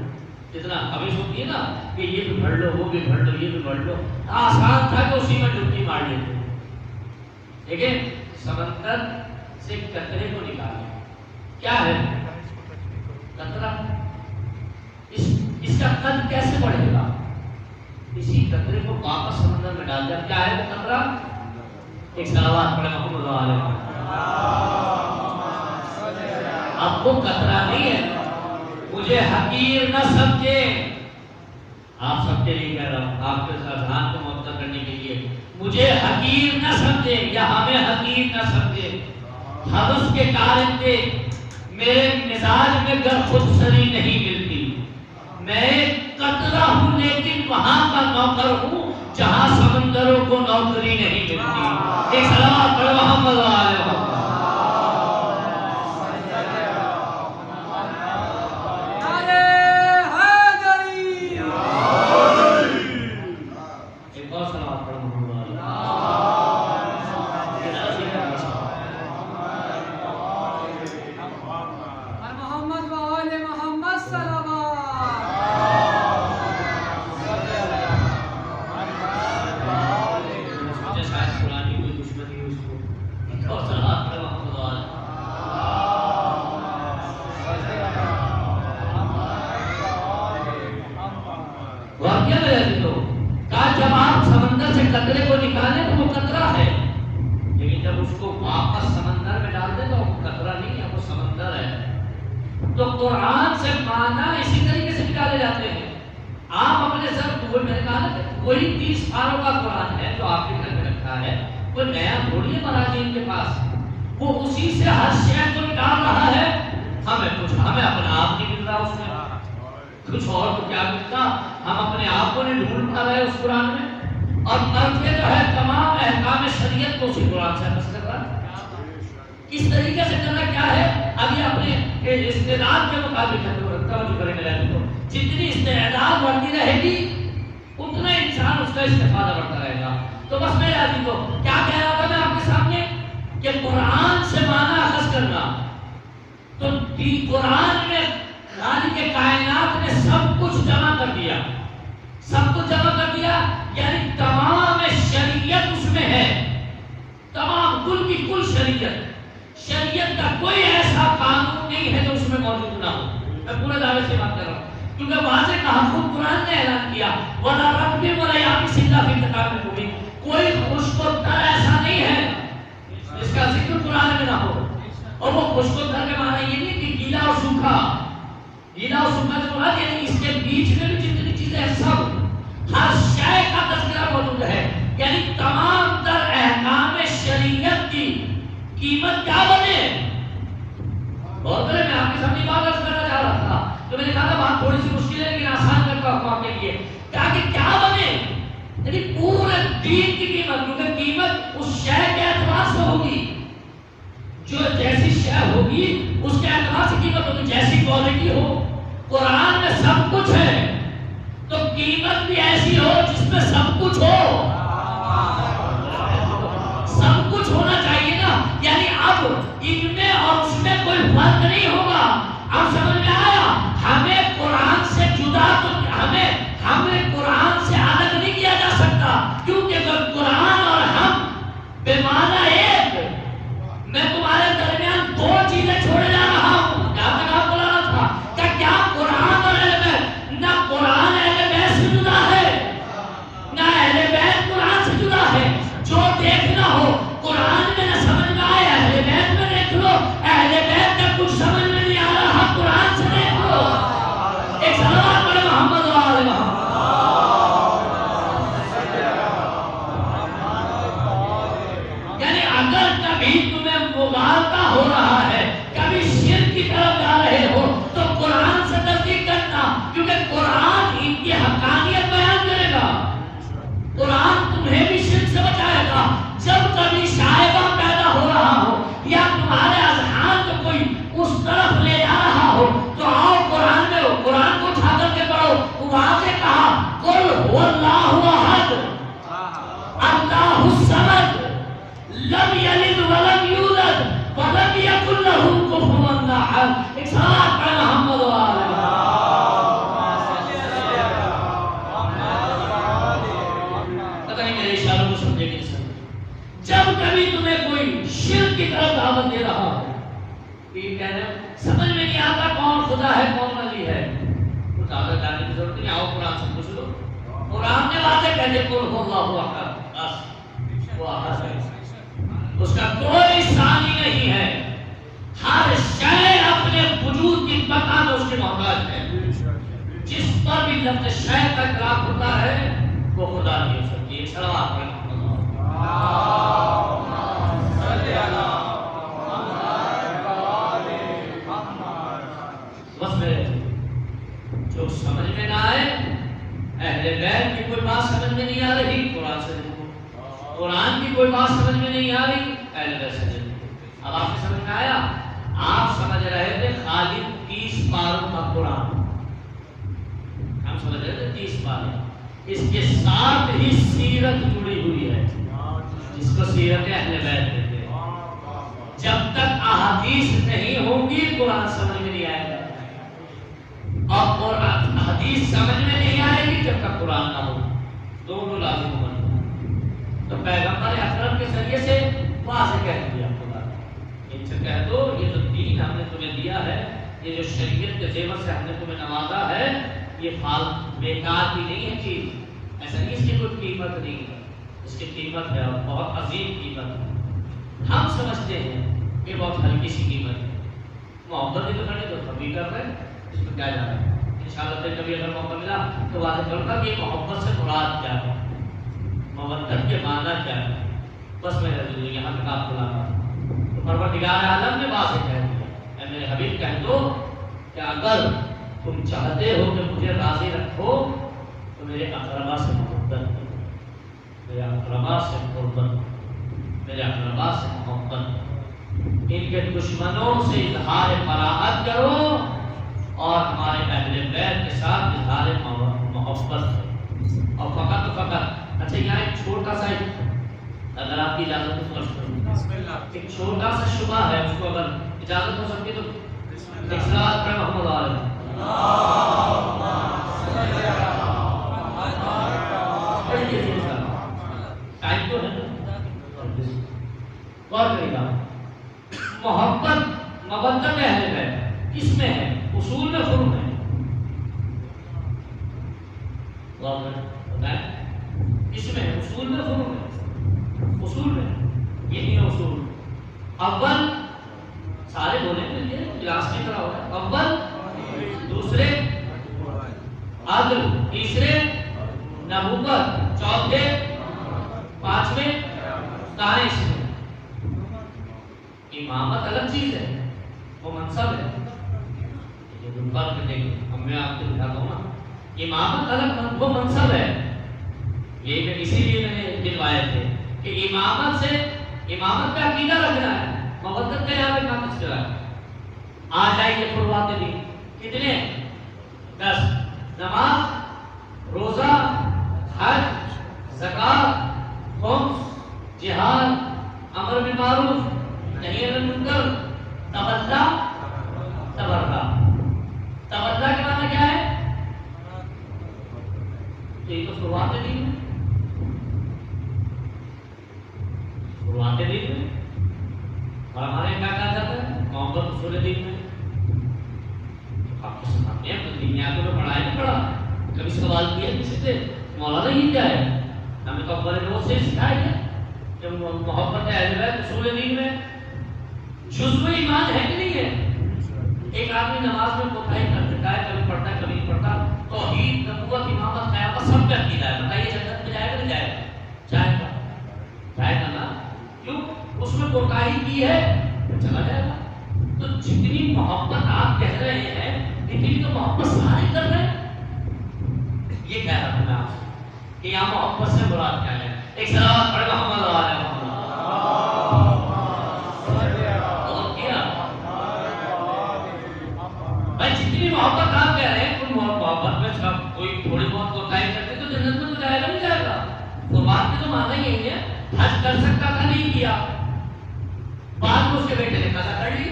جتنا خواہش ہوتی ہے نا کہ یہ بھی پڑھ لو, وہ بھی پڑھ لو, یہ بھی پڑھ لو, آسان تھا کہ اسی میں ڈبکی مار لیتے. لیکن سمندر سے قطرے کو نکالیں, کیا ہے؟ قطرہ. اس کا قد کیسے بڑھے گا؟ اسی قطرے کو واپس سمندر میں ڈال دیا. کیا ہے وہ قطرہ؟ ایک صلوات پڑھے محمد علیہ. اب وہ قطرہ نہیں ہے. مجھے حقیر نہ سمجھے. آپ سب کے لیے کہہ رہا ہوں، آپ کے ذہن کو مبتلا کرنے کے لیے. مجھے حقیر نہ سمجھے یا ہمیں حقیر نہ سمجھے. حوث کے کارندے میرے مزاج میں گر خود سری نہیں ملتی. میں قطرہ ہوں لیکن وہاں کا نوکر ہوں جہاں سمندروں کو نوکری نہیں ملتی. ایک صلوات پڑھو محمد علیہ وسلم. جب آپ سمندر سے قطرے کو نکالیں تو وہ قطرہ ہے، لیکن جب اس کو واپس سمندر میں ڈال دیں تو وہ قطرہ نہیں ہے، وہ سمندر ہے. تو قرآن سے معنی اسی طریقے سے نکالے جاتے ہیں. آپ اپنے سر وہ میں نے کہا نا وہی 30 پاروں کا قرآن ہے جو آپ کے گھر میں رکھا ہے، کوئی نیا تھوڑی ہے مراجعین کے پاس. وہ اسی سے ہر شے کو نکال رہا ہے. ہمیں اپنا آپ نہیں مل رہا اس میں، کچھ اور تو کیا ملتا. ہم اپنے آپ کو نہیں ڈھونڈ پا رہے اس قرآن میں. اور مرتے جو ہے تمام احکام شریعت کو اسی قرآن سے حفظ کر رہا ہے. کس طریقے سے کرنا کیا ہے ابھی اپنے استعداد کے مطابق ہے. توجہ کریں میرے کو، جتنی استعداد بڑھتی رہے گی اتنا انسان اس کا استفادہ بڑھتا رہے گا. تو بس میرے عزیز کو کیا کہہ رہا تھا میں آپ کے سامنے کہ قرآن سے معنی اخذ کرنا. تو قرآن میں خالق کائنات نے سب کچھ جمع کر دیا. سب کچھ جمع کر دیا یعنی تمام شریعت اس میں ہے. تمام کل کی کل شریعت کا کوئی ایسا قانون نہیں ہے جو اس میں موجود نہ ہو. میں پورے دعوے سے بات کر رہا ہوں کیونکہ واضح کہا خود قرآن نے اعلان کیا وَلَا رَبِّ وَلَا يَابِسٍ إِلَّا فِي كِتَابٍ مُبِينٍ. کوئی خشک و تر ایسا نہیں ہے جس کا ذکر قرآن میں نہ ہو. اور وہ خشک و تر کا معنی یہ نہیں کہ گیلا اور سوکھا. گیلا اور سوکھا سے مراد یعنی اس کے بیچ میں بھی جتنی چیزیں ہیں سب ہر شے کا تذکرہ موجود ہے. یعنی تمام تر احکام شریعت کی قیمت کیا بنے. بہت بڑے میں آپ کے سامنے بات عرض کرنا چاہ رہا تھا تو میں نے کہا تھا بات تھوڑی سی مشکل ہے لیکن آسان کرتا ہوں آپ کے لیے تاکہ کیا بنے. یعنی پورے دین کی قیمت، کیونکہ قیمت اس شے کے اعتبار سے ہوگی. جو جیسی شے ہوگی اس کے اعتبار سے قیمت ہوگی. جیسی کوالٹی ہو قرآن میں سب کچھ ہے تو قیمت بھی ایسی ہو جس میں سب کچھ ہو. سب کچھ ہونا چاہیے نا. یعنی اب ان میں اور اس میں کوئی فرق نہیں ہوگا. اب سمجھ میں آیا. ہمیں قرآن سے جدا تو ہمیں قرآن سے الگ نہیں کیا جا سکتا کیونکہ قرآن اور ہم بے معنی ایک. میں تمہارے درمیان دو چیزیں چھوڑے جا رہا ہوں. کیا تک آپ بولا رہا تھا کہ کیا قرآن اور اہل بیت، نہ قرآن اہل بیت سے جدا ہے نہ اہل بیت قرآن سے جدا ہے. جو دیکھنا ہو قرآن میں نہ سمجھ میں آئے اہل بیت میں دیکھ لو. اہل بیت کا کچھ سمجھ میں نہیں آ رہا قرآن سے دیکھ لو. ایک صلوات پڑھے محمد وآل محمد. یعنی اگر کبھی تمہیں مغالطہ ہو رہا ہے، کبھی شرک کی طرف جا رہے ہو تو قرآن سے تصدیق کرنا کیونکہ قرآن ان کی حقانیت بیان کرے گا. قرآن تمہیں بھی شرک سے بچائے گا. جب کبھی شائبہ پیدا ہو رہا ہو یا تمہارے اذہان کو کوئی اس طرف لے جا رہا ہو تو آؤ قرآن میں قرآن کو اٹھا کر کے پڑھو. وہاں سے کہا قل هو اللہ احد اللہ الصمد لم یلد ولم یولد ولم یکن له کفوا احد. ایک ساتھ پڑھ محمد وآل جب کبھی تمہیں کوئی شرک کی طرف دعوت دے رہا ہو یہ کہہ رہے ہیں سمجھ میں نہیں آتا کون خدا ہے کون ولی ہے، تو زیادہ جاننے کی ضرورت نہیں، آؤ قرآن سے پوچھ لو، قرآن نے واضح کہہ دیا قل هو اللہ احد، بس وہ احد ہے، اس کا کوئی ثانی نہیں ہے، ہر شے اپنے وجود کی بقا میں اس کے محتاج ہے، جس پر بھی لفظ شے کا اطلاق ہوتا ہے وہ خدا نہیں ہو سکتی۔ ایک صلوات پڑھیں بس میرے جو سمجھ میں نہ آئے، اہل بیت کی کوئی بات سمجھ میں نہیں آ رہی قرآن سے دیکھو، قرآن کی کوئی بات سمجھ میں نہیں آ رہی اہل بیت سے دیکھو۔ اب آپ کو سمجھ میں آیا؟ آپ سمجھ رہے تھے خالی 30 پاروں کا قرآن، ہم سمجھ رہے تھے 30 پارے، اس کے ساتھ ہی سیرت جڑی ہوئی ہے جس کو سیرت اہل بیت کہتے ہیں۔ جب تک احادیث نہیں ہوں گی قرآن سمجھ میں نہیں آئے گا، اور حدیث سمجھ میں نہیں آئے گی جب تک قرآن نہ ہو، دونوں لازم ہونا۔ تو پیغمبر اکرم کے ذریعے سے واضح کہہ دیا خدا، ان سے کہہ دو یہ جو دین ہم نے تمہیں دیا ہے، یہ جو شریعت کے زیور سے ہم نے تمہیں نوازا ہے، یہ بیکار کی نہیں ہے چیز، ایسا نہیں اس کی کوئی قیمت نہیں ہے، اس کی قیمت ہے اور بہت عظیم قیمت ہے۔ ہم سمجھتے ہیں کہ بہت ہلکی سی قیمت ہے، محبت ہی تو کھڑے تو کبھی کر رہے ہیں، اس میں کیا جا رہا ہے؟ انشاءاللہ پھر کبھی اگر موقع ملا تو واضح کروں گا کہ محبت سے مراد کیا ہے، مودت کے معنی کیا ہے۔ بس میں یہاں تک آپ کو لانا، تو پروردگار عالم نے واضح کہہ دیا، اے میرے حبیب کہہ دو کہ اگر تم چاہتے ہو کہ مجھے راضی رکھو تو میرے اقربا سے محبت کرو، میرے اقربا سے قربت، میرے اقربا سے محبت، ان کے دشمنوں سے اظہار براءت کرو اور ہمارے اہل بیت کے ساتھ اظہار محبت کرو۔ اور فقط اچھا یہاں ایک چھوٹا سا اگر آپ کی اجازت تو فرض کروں، ایک چھوٹا سا شبہ ہے، اس کو اگر اجازت ہو سکتی تو ایک صلوات پڑھیں محمد علیہ ٹائم تو ہے غور کرے گا۔ محبت مودت اہل بیت کس میں ہے؟ اصول میں فروع ہے، غور بتائیں کس میں ہے؟ اصول میں فروع ہے، اصول میں یہی ہے اصول۔ اول سارے بولیں گے یہ کلاس کی طرح ہوگا، اول، دوسرے عدل، تیسرے نبوت، چوتھے پانچویں دانش۔ امامت الگ چیز ہے، وہ منصب ہے، یہ فرق دیکھیں ہم میں آپ کو دکھاتا ہوں نا، امامت الگ وہ منصب ہے، یہ میں اسی لیے میں نے دلوائے تھے کہ امامت سے امامت کا عقیدہ رکھنا ہے، مودت کا یہاں پہ کام اس طرح ہے۔ آ جائیے فروعات دین کتنے؟ 10، نماز، روزہ، حج، زکات، خمس، جہاد، امر بالمعروف، نہی عن المنکر، تبرع، تبرع۔ تبرع کے معنی کیا ہے؟ یہ تو فروعات دین ہے، فروعات دین میں اور ہمارے کیا کہا جاتا ہے؟ محبت اصول دین میں۔ آپ کو سمجھتے ہیں تو دنیاتوں میں پڑھا ہے نہیں پڑھا، کبھی سوال کیا کسی سے مولانا یہ کیا ہے؟ ہمیں تو اکبر دوست سے سکھایا گیا کہ محبت اہل بیت اصول دین میں جزو ایمان ہے کہ نہیں ہے؟ ایک آدمی نماز میں کوتاہی کر دیتا ہے، کبھی پڑھتا ہے کبھی نہیں پڑھتا، توحید، نبوت، امامت، قیامت سب پہ عقیدہ ہے، بتائیے جنت میں جائے گا نہیں جائے گا؟ جائے گا، جائے گا نا؟ کیوں؟ اس میں کوتاہی کی ہے چلا جائے گا۔ تو جتنی محبت آپ کہہ رہے ہیں اتنی تو محبت سارے کر رہے ہیں۔ یہ کہہ رہا ہوں میں آپ سے کہ یہاں محبت سے مراد کیا ہے؟ ایک صلوات پڑھ محمد علیہ محمد۔ بھائی جتنی محبت آپ کہہ رہے ہیں کوئی محبت میں کوئی تھوڑی بہت کوتاہی کرتے تو جنت میں تو جائے گا نہیں جائے گا؟ تو بات میں تو مانا یہی ہے، حج کر سکتا تھا نہیں کیا، بعد میں اس کے بیٹے نے قضا کر لی،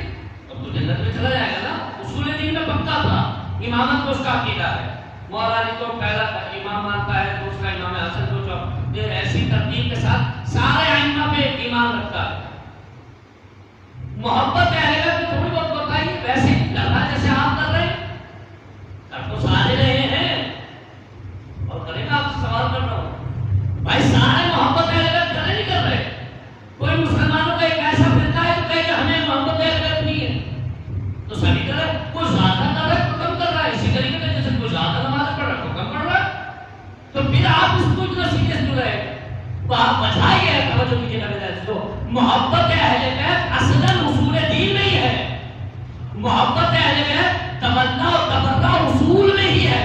اب تو جنت میں چلا جائے گا نا۔ اصول دین میں پکا تھا، امامت کو اس کا عقیدہ ہے، مولا علی کو پہلا امام مانتا ہے، دوسرا امام حسن کو جو ایسی ترتیب کے ساتھ سارے ائمہ پہ ایمان رکھتا ہے۔ محبت اہل بیت میں تھوڑی بہت عزیزو محبت اہل بیت اصلاً اصول دین میں ہی ہے، محبت اہل بیت تمنا اور تبرع اصول میں ہی ہے،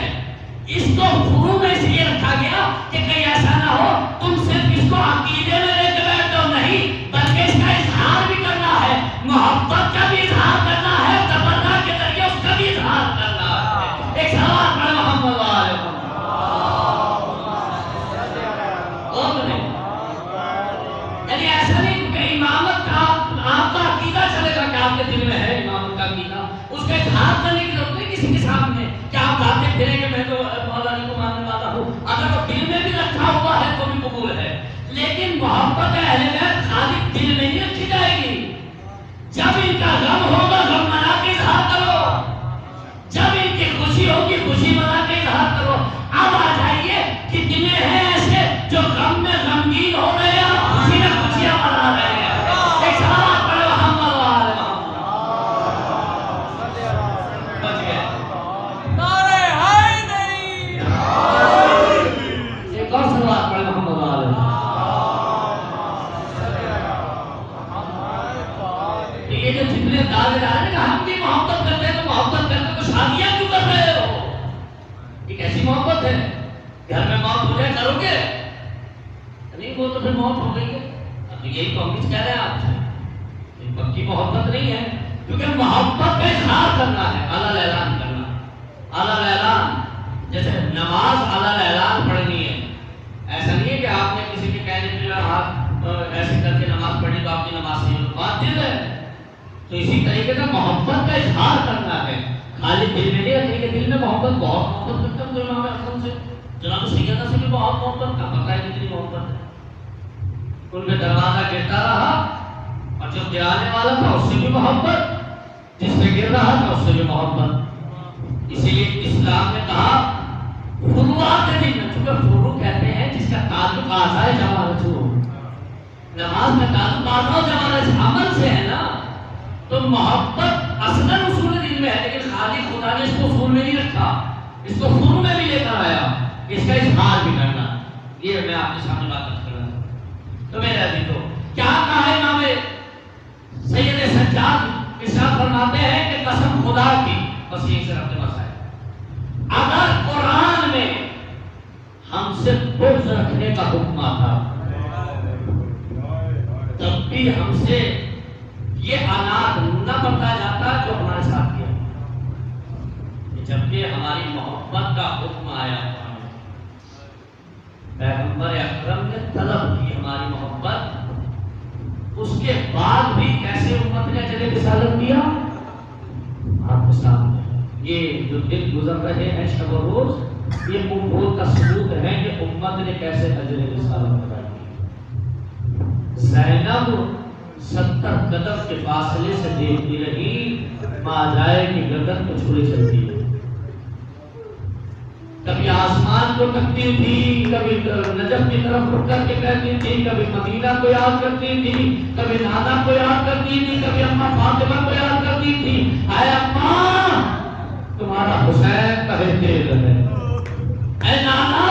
اس کو فروع میں اس لیے رکھا گیا کہ کہیں ایسا نہ ہو تم صرف اس کو عقیدے میں لے کے بیٹھ جاؤ، نہیں بلکہ اس کا اظہار بھی کرنا ہے، محبت کا بھی اظہار کرنا ہے، تبرع کے ذریعے اس کا بھی اظہار کرنا ہے۔ ایک سلام پڑھ محمد وآلہ محمد۔ یعنی ایسا نہیں کہ امامت کا آپ کا عقیدہ چلے گا کہ آپ کے دل میں ہے امامت کا عقیدہ، اس کا اظہار کرنے کی ضرورت نہیں کسی کے سامنے کہ آپ گاتے پھریں کہ میں تو مولا علی کو ماننے والا ہوں، اگر وہ دل میں بھی رکھا ہوا ہے تو بھی قبول ہے، لیکن محبت اہل بیت خالی دل میں ہی رکھی جائے گی۔ جب ان کا غم ہوگا غم منا کے اظہار کرو، جب ان کی خوشی ہوگی خوشی منا کے اظہار کرو۔ اب آ جائیے کتنے ہیں ایسے جو غم میں غمگین ہو رہے ہیں اور خوشی میں خوشیاں منا رہے ہیں۔ ایک سلام پڑھو محمد وآلہ محمد۔ بچ گئے۔ نعرہ حیدری، ایک اور سلوات پڑھو محمد وآلہ محمد۔ یہ جو جتنے دعوے دار ہیں کہ ہم بھی محبت کرتے ہیں تو محبت کرتے تو شادیاں کیوں کر رہے ہو؟ یہ کیسی محبت ہے؟ گھر میں موت ہو جائے کرو گے؟ نہیں وہ تو پھر موت ہو گئی ہے۔ اب یہی تو ہم کچھ کہہ رہے ہیں آپ سے، یہ پکی محبت نہیں ہے، کیونکہ محبت کا اظہار کرنا ہے، اعلیٰ اعلان کرنا، اعلیٰ اعلان جیسے نماز اعلیٰ اعلان پڑھنی ہے، ایسا نہیں ہے کہ آپ نے کسی کے کہنے پہ ہاتھ ایسے کر کے نماز پڑھی تو آپ کی نماز نہیں ہو، بات دل ہے۔ تو اسی طریقے سے محبت کا اظہار کرنا ہے، خالی دل میں نہیں رکھنے کے دل میں محبت بہت محبت کرتا ہوں امام اکرم سے، جناب سیدہ سے بھی بہت محبت کا پتہ ہے کتنی محبت ہے، ان پہ دروازہ گرتا رہا اور جو گرانے والا تھا اس سے بھی محبت، جس پہ گر رہا تھا اس سے بھی محبت۔ اسی لیے اسلام نے کہا فروعات دین میں، چونکہ فروع کہتے ہیں جس کا تعلق اعضائے جوارح ہو، نماز کا تعلق اعضائے جوارح عمل سے ہے نا، تو محبت اصلاً اصول دین میں ہے، لیکن خالی خدا نے اس کو اصول میں نہیں رکھا، اس کو فروع میں بھی لے کر آیا، اس کا اظہار بھی کرنا۔ یہ میں آپ کے سامنے بات کر رہا ہوں۔ تو میرے عزیزو کیا کہا ہے امام سید سجاد، ارشاد فرماتے ہیں کہ قسم خدا کی، بس یہی سے رب مسائل، اگر قرآن میں ہم سے بغض رکھنے کا حکم آتا تب بھی ہم سے یہ اناج نہ بڑھتا جاتا جو ہمارے ساتھ کیا، جبکہ ہماری محبت کا حکم آیا، پیغمبر اکرم نے طلب کی ہماری محبت، اس کے بعد بھی کیسے امت نے چلے رسالت دیا آپ کے سامنے۔ یہ جو دن گزر رہے ہیں شب و روز، یہ قبول کا ثبوت ہے کہ امت نے کیسے اجر رسالت ادا کی۔ زینب 70 قدم کے فاصلے سے دیکھتی رہی ماجائے کی گردن کو چھوڑے چلتی ہے، کبھی آسمان کو تکتی تھی، کبھی نجف کی طرف رک کر کے کہتی تھی، کبھی مدینہ کو یاد کرتی تھی، کبھی نانا کو یاد کرتی تھی، کبھی اماں فاطمہ کو یاد کرتی تھی، اے اماں تمہارا حسین کبھی تیز ہے، اے نانا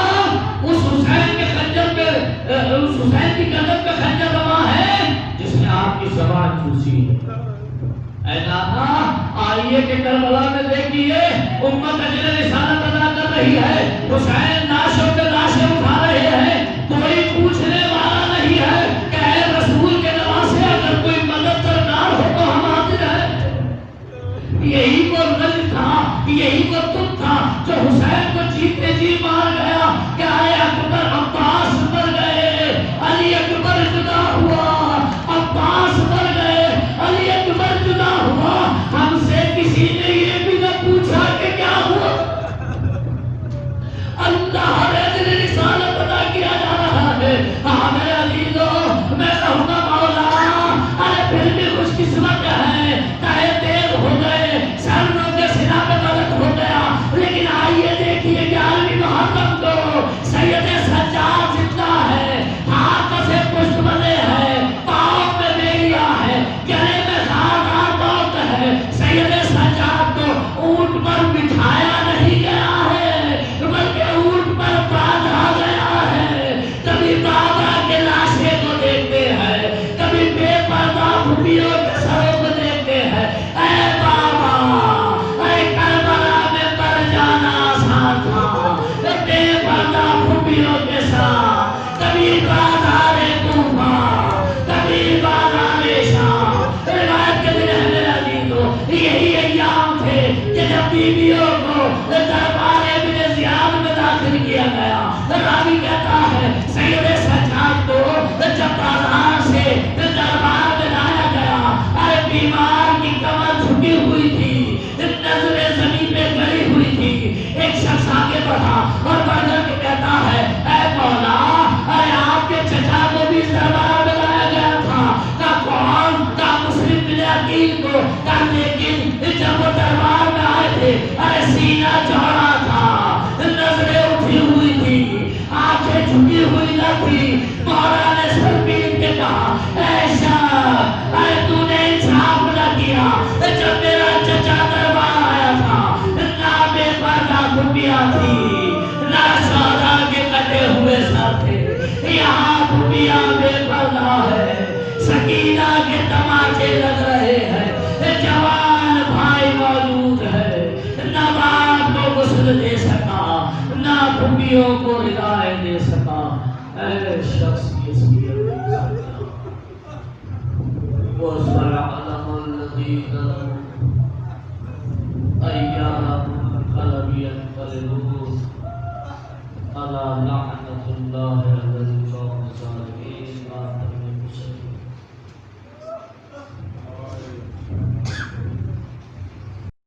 اس حسین کے خنجر پہ، اس حسین کی گردن پہ خنجر رواں ہے جس نے آپ کی زبان چوسی ہے، اے نانا آئیے کہ کربلا میں دیکھیے امت اجر رسالت ادا کر رہی ہے، حسین ناشوں پہ لاشیں اٹھا رہے ہیں، کوئی پوچھنے والا نہیں ہے کہ اے رسول کے نواسے اگر کوئی مدد درکار ہو تو ہم حاضر ہیں۔ یہی وہ رنج تھا، یہی وہ دکھ تھا جو حسین کو جیتے جی مار گیا کہ اے اکبر عباس مر گئے، علی اکبر جدا ہوا، عباس مر گئے، علی اکبر جدا ہوا، ہم سے کسی نے یہ بھی نہ پوچھا کہ کیا ہوا۔ اللہ اجر رسالت ادا کیا جا رہا ہے۔ ہاں میرے عزیزو میں کہوں گا مولا ارے پھر بھی خوش قسمت ہے، چاہے دیر ہو گئے، سر کے سرا پہ غلط ہو گیا، لیکن آئیے دیکھیے 11ویں محرم کو پھوپھیوں کے سروں کو دیکھتے ہیں. اے بابا اے کربلا میں مر جانا آسان تھا بے پردہ پھوپھیوں کے ساتھ. کبھی بازار کوفہ کبھی بازار شام. روایت کے دن ہے میرا عزیزو یہی ایام تھے کہ جب بیویوں کو دربار ابن زیاد میں داخل کیا گیا. راوی کہتا ہے سید سجاد کو جب بازار سے دربار میں لایا گیا ارے بیمار کی کمر جھکی ہوئی تھی نظریں زمین پہ گڑی ہوئی تھی. ایک شخص آگے بڑھا اور بڑھ کر کے کہتا ہے اے مولا ارے آپ کے چچا کو بھی اس دربار میں لایا گیا تھا. کا کون کا مسلم بن عقیل کو کا. لیکن جب وہ دربار میں آئے تھے ارے سینہ چوڑا تھا نظریں اٹھی ہوئی تھی آنکھیں جھکی ہوئی نہ تھی. مولا نے سر پیٹ کے کہا اے شاہ ارے تو نے انصاف نہ کیا. جب میرا چچا دربار آیا تھا نہ بے پردہ پھوپھیاں تھی نہ شوہرا کے کٹے ہوئے سر تھے. یہاں پھوپھیاں بے پردہ ہے سکینہ کے تماچے لگ رہے ہیں. جوان بھائی موجود ہے نہ باپ کو غسل دے سکا نہ پھوپھیوں کو ہدایت دے سکا. اے شخص کی صورت وَسَيَعْلَمُ الَّذِينَ أَيَّانَ مُنقَلَبٍ يَنقَلِبُونَ أَلَا لَعْنَةُ اللَّهِ عَلَى الْقَوْمِ الظَّالِمِينَ.